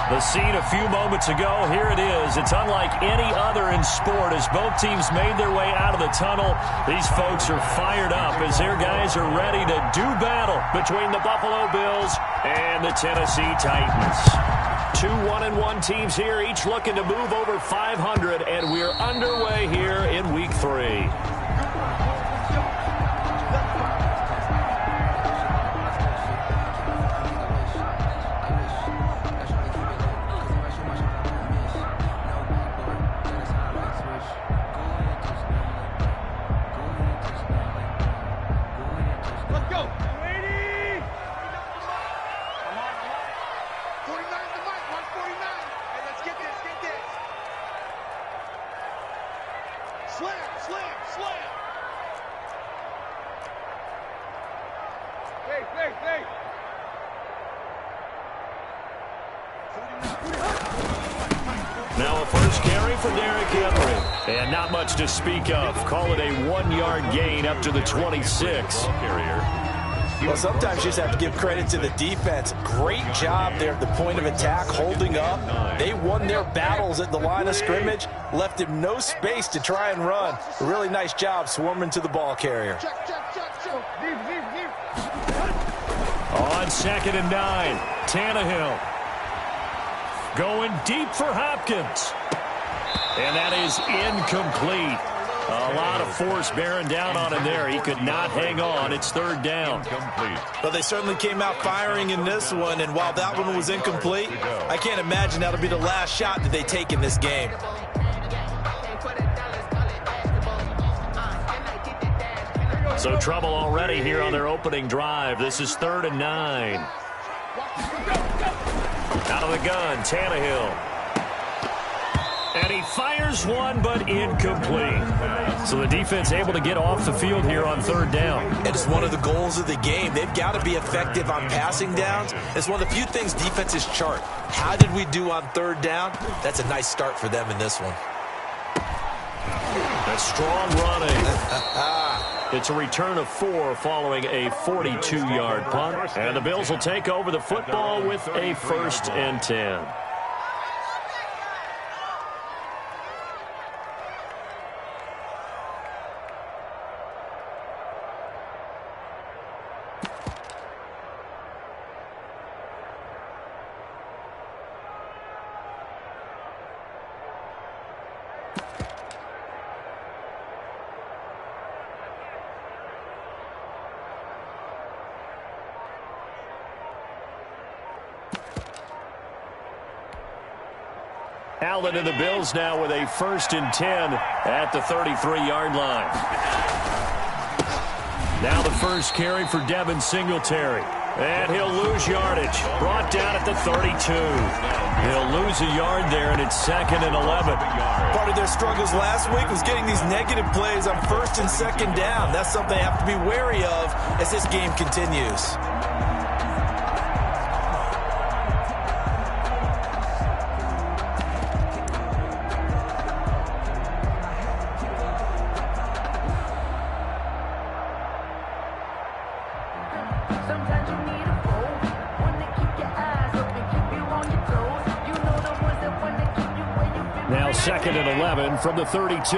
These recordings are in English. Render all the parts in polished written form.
The scene a few moments ago, here it is. It's unlike any other in sport as both teams made their way out of the tunnel. These folks are fired up as their guys are ready to do battle between the Buffalo Bills and the Tennessee Titans. Two 1-1 teams here, each looking to move over 500, and we're underway here in Week 3. Now a first carry for Derrick Henry. And not much to speak of. Call it a 1-yard gain up to the 26. Well, sometimes you just have to give credit to the defense. Great job there at the point of attack, holding up. They won their battles at the line of scrimmage, left him no space to try and run. A really nice job swarming to the ball carrier. On 2nd and 9, Tannehill. Going deep for Hopkins. And that is incomplete. A lot of force bearing down on him there. He could not hang on. It's 3rd down. Well, they certainly came out firing in this one, and while that one was incomplete, I can't imagine that'll be the last shot that they take in this game. So trouble already here on their opening drive. This is 3rd and 9. Out of the gun, Tannehill. And he fires one, but incomplete. So the defense able to get off the field here on 3rd down. And it's one of the goals of the game. They've got to be effective on passing downs. It's one of the few things defenses chart. How did we do on 3rd down? That's a nice start for them in this one. That's strong running. It's a return of 4 following a 42-yard punt. And the Bills will take over the football with a 1st and 10. Allen and the Bills now with a 1st and 10 at the 33-yard line. Now the first carry for Devin Singletary. And he'll lose yardage. Brought down at the 32. He'll lose a yard there, and it's 2nd and 11. Part of their struggles last week was getting these negative plays on 1st and 2nd down. That's something they have to be wary of as this game continues. Now 2nd and 11 from the 32.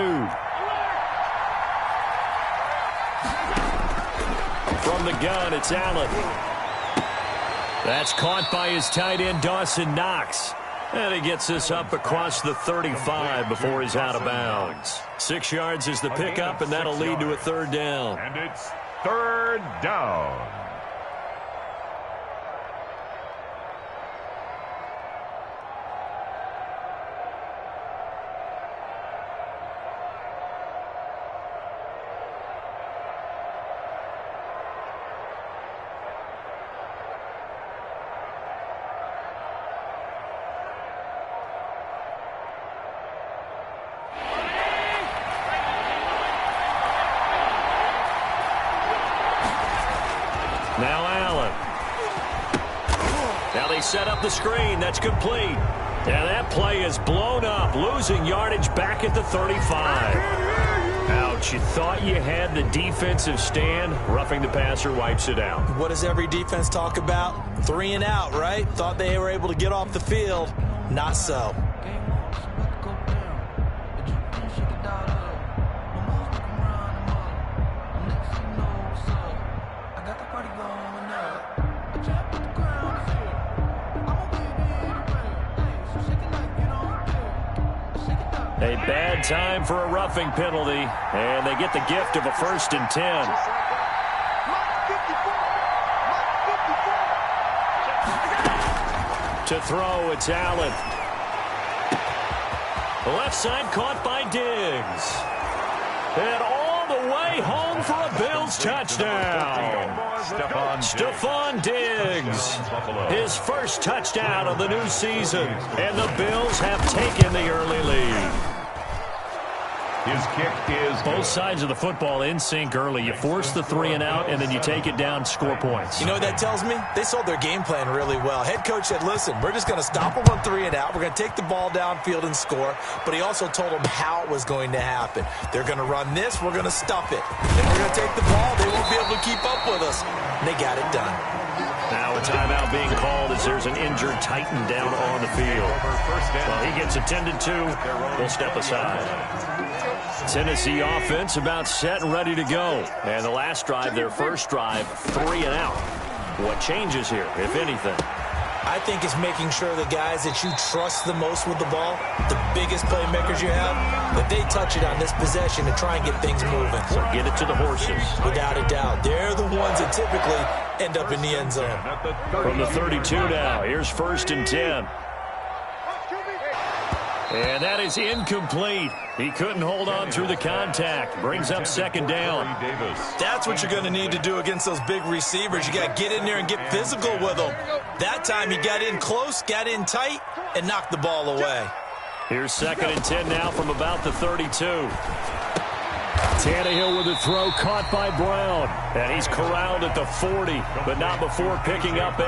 From the gun, it's Allen. That's caught by his tight end, Dawson Knox. And he gets this up across the 35 before he's out of bounds. 6 yards is the pickup, and that'll lead to a 3rd down. And it's 3rd down. Now Allen. Now they set up the screen. That's complete. And that play is blown up, losing yardage back at the 35. Now Coach, you thought you had the defensive stand. Roughing the passer wipes it out. What does every defense talk about? 3 and out, right? Thought they were able to get off the field. Not so. A bad time for a roughing penalty, and they get the gift of a 1st and 10. To throw, it's Allen. Left side caught by Diggs. And all the way home for a Bills touchdown. Stephon Diggs, his first touchdown of the new season, and the Bills have taken the early lead. His kick is both sides of the football in sync early. You force the 3 and out, and then you take it down, score points. You know what that tells me? They sold their game plan really well. Head coach said, listen, we're just going to stop them on 3 and out. We're going to take the ball downfield and score. But he also told them how it was going to happen. They're going to run this. We're going to stuff it. Then we're going to take the ball. They won't be able to keep up with us. And they got it done. Now a timeout being called as there's an injured Titan down on the field. Well, he gets attended to. We'll step aside. Tennessee offense about set and ready to go. And the last drive, their first drive, 3 and out. What changes here, if anything? I think it's making sure the guys that you trust the most with the ball, the biggest playmakers you have, that they touch it on this possession to try and get things moving. So get it to the horses. Without a doubt. They're the ones that typically end up in the end zone. From the 32 now, here's 1st and 10. And that is incomplete. He couldn't hold on through the contact. Brings up 2nd down. That's what you're going to need to do against those big receivers. You got to get in there and get physical with them. That time he got in close, got in tight, and knocked the ball away. Here's 2nd and 10 now from about the 32. Tannehill with a throw caught by Brown. And he's corralled at the 40, but not before picking up 8.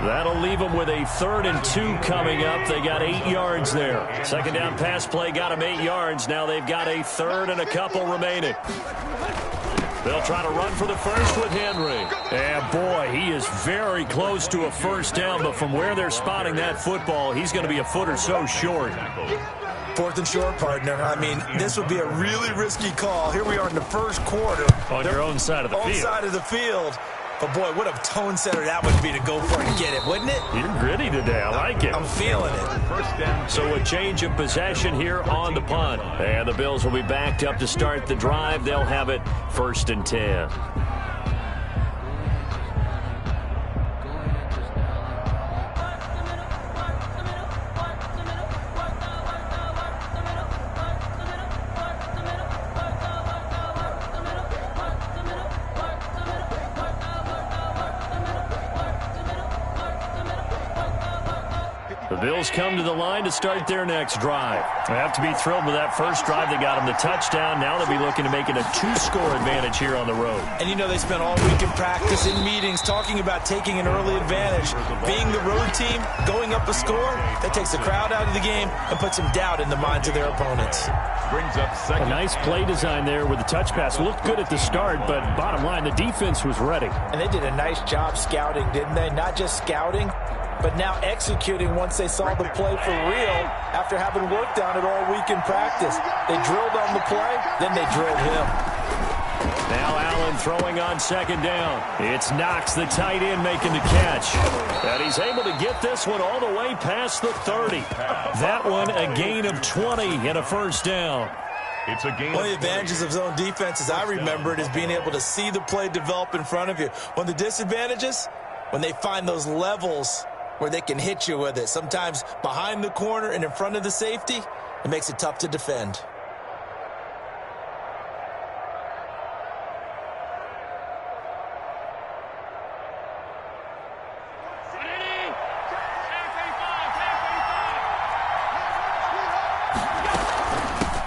That'll leave them with a 3rd and 2 coming up. They got 8 yards there. 2nd down pass play got them 8 yards. Now they've got a 3rd and a couple remaining. They'll try to run for the first with Henry. And boy, he is very close to a 1st down, but from where they're spotting that football, he's going to be a foot or so short. 4th and short, partner. I mean, this would be a really risky call. Here we are in the 1st quarter. On your own side of the field. Own side of the field. But, boy, what a tone setter that would be to go for it and get it, wouldn't it? You're gritty today. I like it. I'm feeling it. So a change of possession here on the punt. And the Bills will be backed up to start the drive. They'll have it 1st and 10. The Bills come to the line to start their next drive. They have to be thrilled with that first drive. They got them the touchdown. Now they'll be looking to make it a 2-score advantage here on the road. And you know they spent all week in practice, in meetings, talking about taking an early advantage. Being the road team, going up a score, that takes the crowd out of the game and puts some doubt in the minds of their opponents. Brings up 2nd. A nice play design there with the touch pass. Looked good at the start, but bottom line, the defense was ready. And they did a nice job scouting, didn't they? Not just scouting, but now executing once they saw the play for real after having worked on it all week in practice. They drilled on the play, then they drilled him. Now Allen throwing on 2nd down. It's Knox, the tight end, making the catch. And he's able to get this one all the way past the 30. That one a gain of 20 and a 1st down. It's a gain. One of the advantages of zone defense, as I remember it, is being able to see the play develop in front of you. One of the disadvantages, when they find those levels where they can hit you with it. Sometimes behind the corner and in front of the safety, it makes it tough to defend.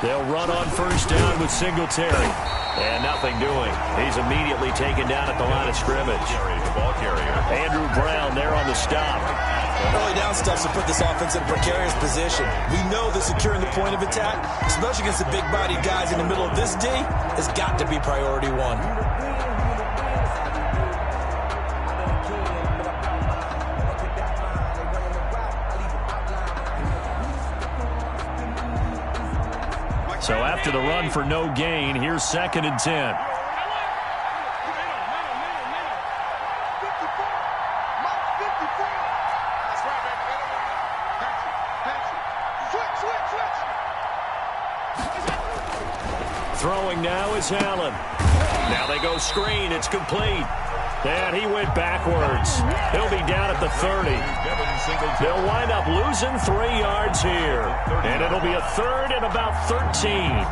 They'll run on 1st down with Singletary. And nothing doing. He's immediately taken down at the line of scrimmage. The ball carrier. Andrew Brown there on the stop. Early down stuff to put this offense in a precarious position. We know that securing the point of attack, especially against the big-bodied guys in the middle of this D, has got to be priority one. So after the run for no gain, here's 2nd and 10. Throwing now is Allen. Now they go screen. It's complete. And he went backwards. He'll be down at the 30. They'll wind up losing 3 yards here. And it'll be a 3rd and about 13.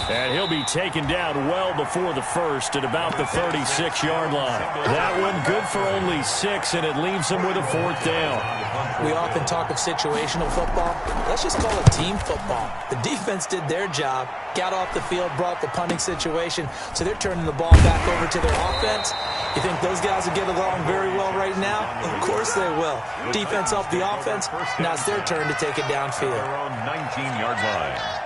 And he'll be taken down well before the 1st at about the 36-yard line. That one good for only 6, and it leaves him with a 4th down. We often talk of situational football. Let's just call it team football. The defense did their job, got off the field, brought the punting situation, so they're turning the ball back over to their offense. You think those guys will get along very well right now? Of course they will. Defense helped the offense. Now it's their turn to take it downfield. Their own 19-yard line.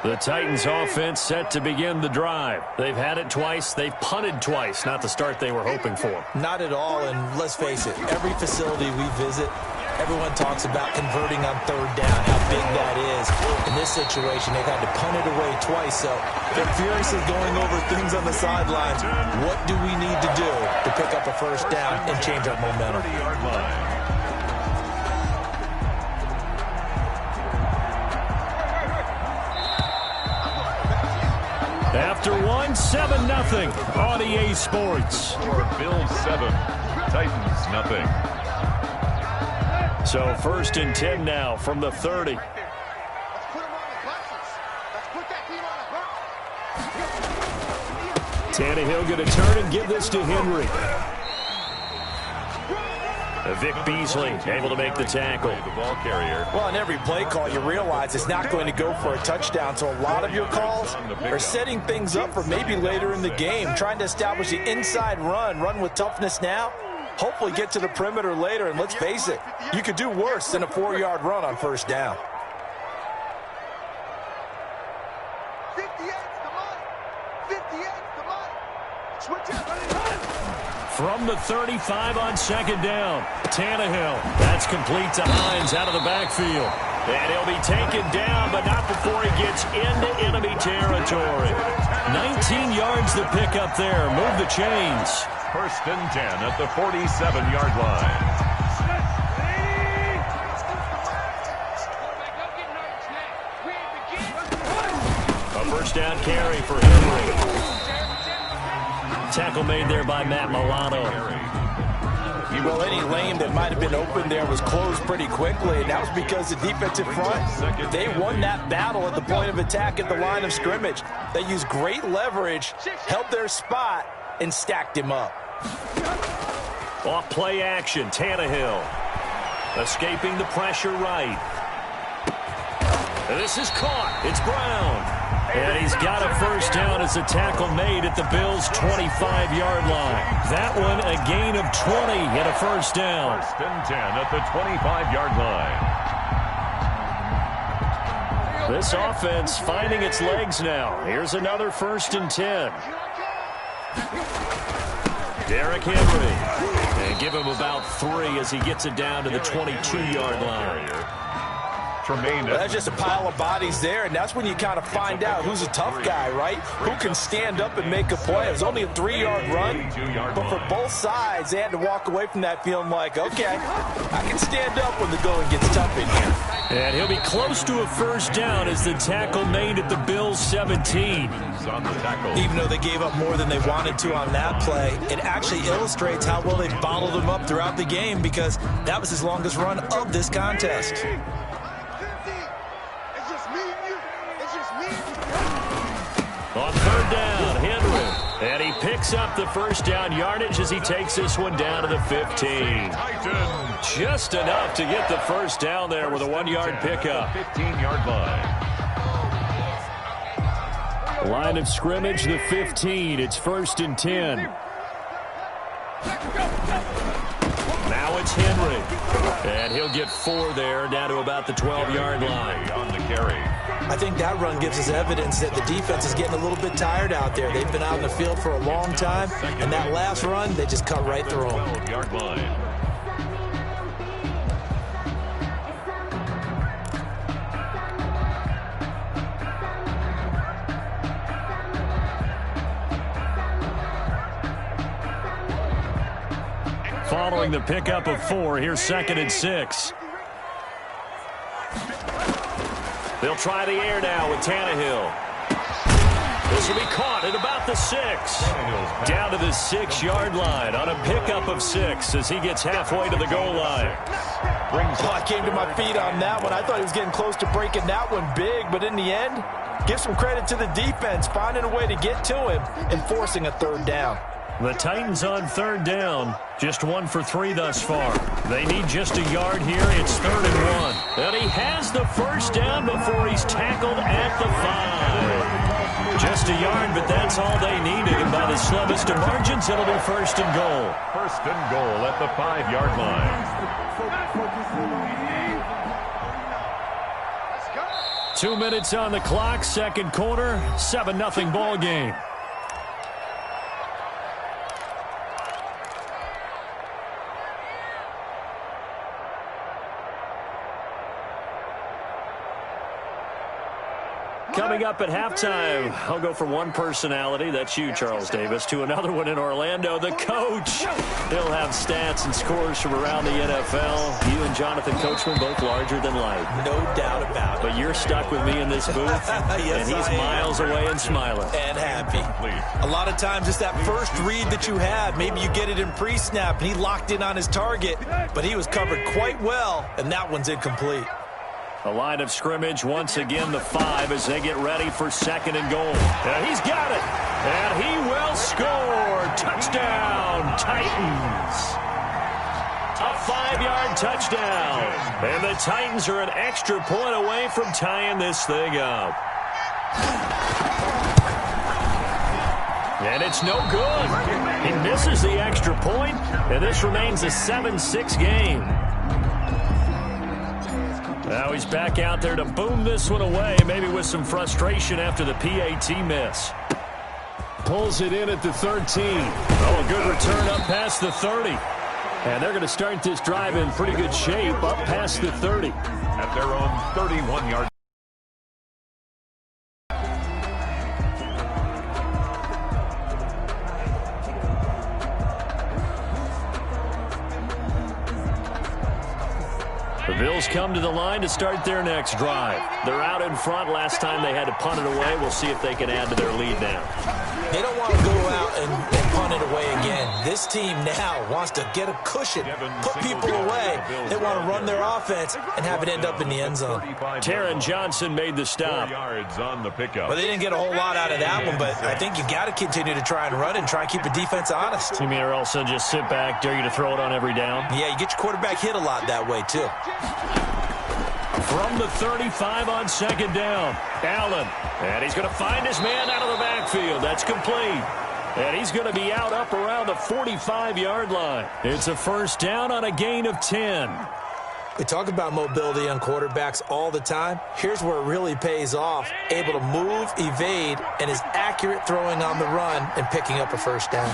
The Titans offense set to begin the drive. They've had it twice. They've punted twice. Not the start they were hoping for. Not at all, and let's face it, every facility we visit, everyone talks about converting on 3rd down, how big that is. In this situation, they've had to punt it away twice, so they're furiously going over things on the sidelines. What do we need to do to pick up a 1st down and change our momentum? 30-yard line. After 1, 7-0 on EA Sports. Bills 7, Titans nothing. So 1st and 10 now from the 30. Tannehill going to turn and give this to Henry. Vic Beasley able to make the tackle. The ball carrier. Well, in every play call, you realize it's not going to go for a touchdown. So a lot of your calls are setting things up for maybe later in the game, trying to establish the inside run with toughness now. Hopefully get to the perimeter later. And let's face it, you could do worse than a 4-yard run on 1st down. From the 35 on 2nd down, Tannehill. That's complete to Hines out of the backfield. And he'll be taken down, but not before he gets into enemy territory. 19 yards to pick up there. Move the chains. 1st and 10 at the 47-yard line. A 1st down carry for Henry. Tackle made there by Matt Milano. Well, any lane that might have been open there was closed pretty quickly, and that was because the defensive front, they won that battle at the point of attack at the line of scrimmage. They used great leverage, held their spot, and stacked him up. Off play action, Tannehill. Escaping the pressure right. This is caught. It's Brown. And he's got a 1st down as a tackle made at the Bills' 25-yard line. That one a gain of 20 and a 1st down. 1st and 10 at the 25-yard line. This offense finding its legs now. Here's another 1st and 10. Derrick Henry. And give him about 3 as he gets it down to the 22-yard line. Well, that's just a pile of bodies there, and that's when you kind of find out who's a tough guy, right? Who can stand up and make a play. It was only a 3-yard run, but for both sides, they had to walk away from that feeling like, okay, I can stand up when the going gets tough in here. And he'll be close to a first down as the tackle made at the Bills' 17. Even though they gave up more than they wanted to on that play, it actually illustrates how well they bottled them up throughout the game because that was his longest run of this contest. On third down, Henry. And he picks up the first down yardage as he takes this one down to the 15. Just enough to get the first down there with a 1-yard pickup. 15-yard line. Line of scrimmage, the 15. It's 1st and 10. Now it's Henry. And he'll get 4 there, down to about the 12-yard line. On the carry. I think that run gives us evidence that the defense is getting a little bit tired out there. They've been out in the field for a long time, and that last run, they just cut right through them. 12-yard line. Following the pickup of 4, here's 2nd and 6. They'll try the air now with Tannehill. This will be caught at about the 6. Down to the 6-yard line on a pickup of 6 as he gets halfway to the goal line. I came to my feet on that one. I thought he was getting close to breaking that one big, but in the end, give some credit to the defense, finding a way to get to him and forcing a third down. The Titans on 3rd down, just 1 for 3 thus far. They need just a yard here. It's 3rd and 1. And he has the first down before he's tackled at the 5. Just a yard, but that's all they needed. And by the slimmest of margins, it'll be 1st and goal. 1st and goal at the 5-yard line. 2 minutes on the clock, 2nd quarter, 7-0 ball game. Coming up at halftime, I'll go from one personality, that's you, Charles Davis, to another one in Orlando, the coach. He'll have stats and scores from around the NFL. You and Jonathan Coachman both larger than life. No doubt about it. But you're stuck with me in this booth, yes, and he's miles away and smiling. And happy. A lot of times it's that first read that you have. Maybe you get it in pre-snap, and he locked in on his target, but he was covered quite well, and that one's incomplete. A line of scrimmage, once again the 5 as they get ready for 2nd and goal. And he's got it. And he will score. Touchdown, Titans. A 5-yard touchdown. And the Titans are an extra point away from tying this thing up. And it's no good. He misses the extra point, and this remains a 7-6 game. Now he's back out there to boom this one away, maybe with some frustration after the PAT miss. Pulls it in at the 13. Oh, a good return up past the 30. And they're going to start this drive in pretty good shape up past the 30. At their own 31-yard. The Bills come to the line to start their next drive. They're out in front. Last time they had to punt it away. We'll see if they can add to their lead now. They don't want to go out and punt it away again. This team now wants to get a cushion, put people away. They want to run their offense and have it end up in the end zone. Taron Johnson made the stop. 4 yards on the pickup. Well, they didn't get a whole lot out of that one, but I think you got to continue to try and run and try and keep the defense honest. You mean or else they'll just sit back, dare you to throw it on every down? Yeah, you get your quarterback hit a lot that way, too. From the 35 on 2nd down, Allen. And he's going to find his man out of the backfield. That's complete. And he's going to be out up around the 45-yard line. It's a first down on a gain of 10. We talk about mobility on quarterbacks all the time. Here's where it really pays off. Able to move, evade, and is accurate throwing on the run and picking up a first down.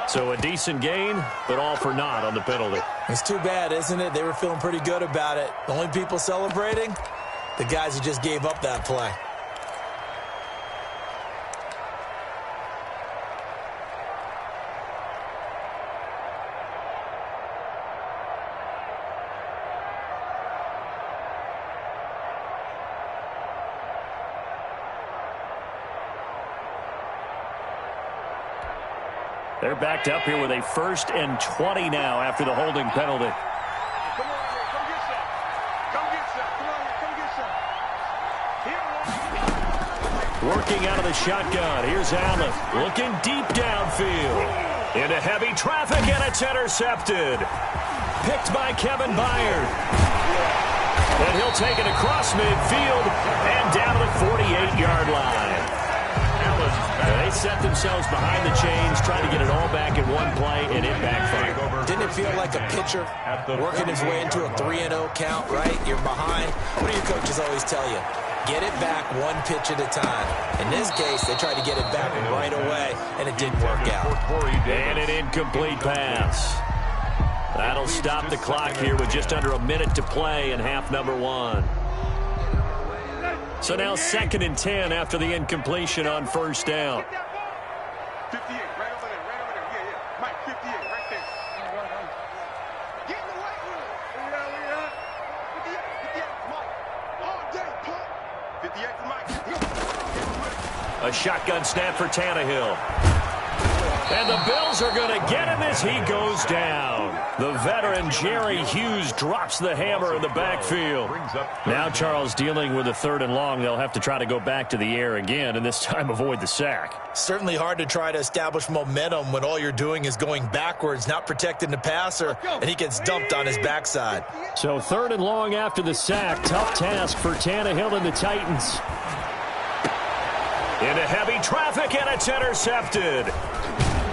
So a decent gain, but all for naught on the penalty. It's too bad, isn't it? They were feeling pretty good about it. The only people celebrating, the guys who just gave up that play. They're backed up here with a 1st and 20 now after the holding penalty. Working out of the shotgun. Here's Allen. Looking deep downfield. Into heavy traffic, and it's intercepted. Picked by Kevin Byard. And he'll take it across midfield and down to the 48-yard line. They set themselves behind the chains, trying to get it all back in one play, and it backfired. Didn't it feel like a pitcher working his way into a 3-0 count, right? You're behind. What do your coaches always tell you? Get it back one pitch at a time. In this case, they tried to get it back right away, and it didn't work out. And an incomplete pass. That'll stop the clock here with just under a minute to play in half number 1. So now 2nd and 10 after the incompletion on 1st down. 58, right over there, yeah. Mike, 58, right there. Get in the way. Yeah. 58, Mike. All day, pump. 58 for Mike. A shotgun snap for Tannehill. And the Bills are going to get him as he goes down. The veteran Jerry Hughes drops the hammer in the backfield. Now Charles dealing with a 3rd and long. They'll have to try to go back to the air again, and this time avoid the sack. Certainly hard to try to establish momentum when all you're doing is going backwards, not protecting the passer, and he gets dumped on his backside. So 3rd and long after the sack. Tough task for Tannehill and the Titans. Into heavy traffic, and it's intercepted.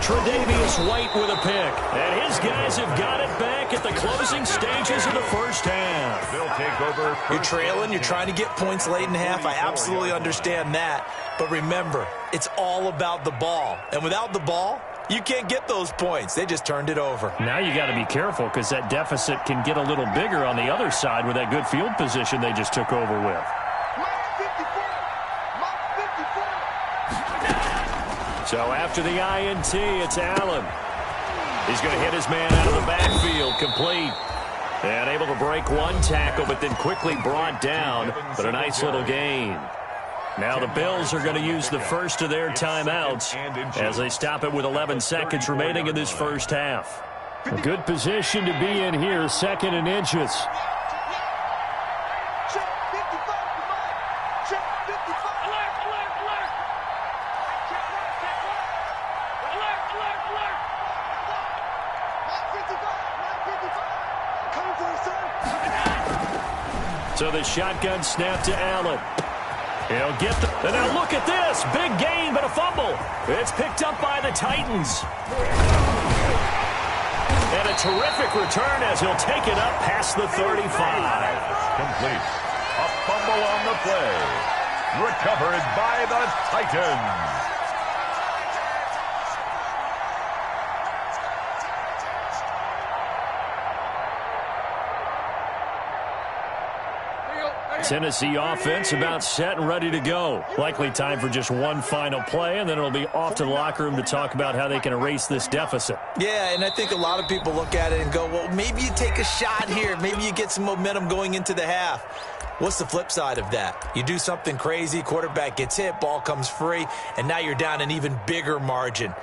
Tre'Davious White with a pick. And his guys have got it back at the closing stages of the 1st half. They'll take over. You're trailing. You're trying to get points late in half. I absolutely understand that. But remember, it's all about the ball. And without the ball, you can't get those points. They just turned it over. Now you got to be careful because that deficit can get a little bigger on the other side with that good field position they just took over with. So after the INT, it's Allen. He's going to hit his man out of the backfield, complete. And able to break one tackle, but then quickly brought down. But a nice little gain. Now the Bills are going to use the first of their timeouts as they stop it with 11 seconds remaining in this 1st half. A good position to be in here, 2nd and inches. So the shotgun snap to Allen. He'll get the... And now look at this. Big gain, but a fumble. It's picked up by the Titans. And a terrific return as he'll take it up past the 35. Complete. A fumble on the play. Recovered by the Titans. Tennessee offense about set and ready to go. Likely time for just one final play, and then it'll be off to the locker room to talk about how they can erase this deficit. Yeah, and I think a lot of people look at it and go, well, maybe you take a shot here. Maybe you get some momentum going into the half. What's the flip side of that? You do something crazy, quarterback gets hit, ball comes free, and now you're down an even bigger margin.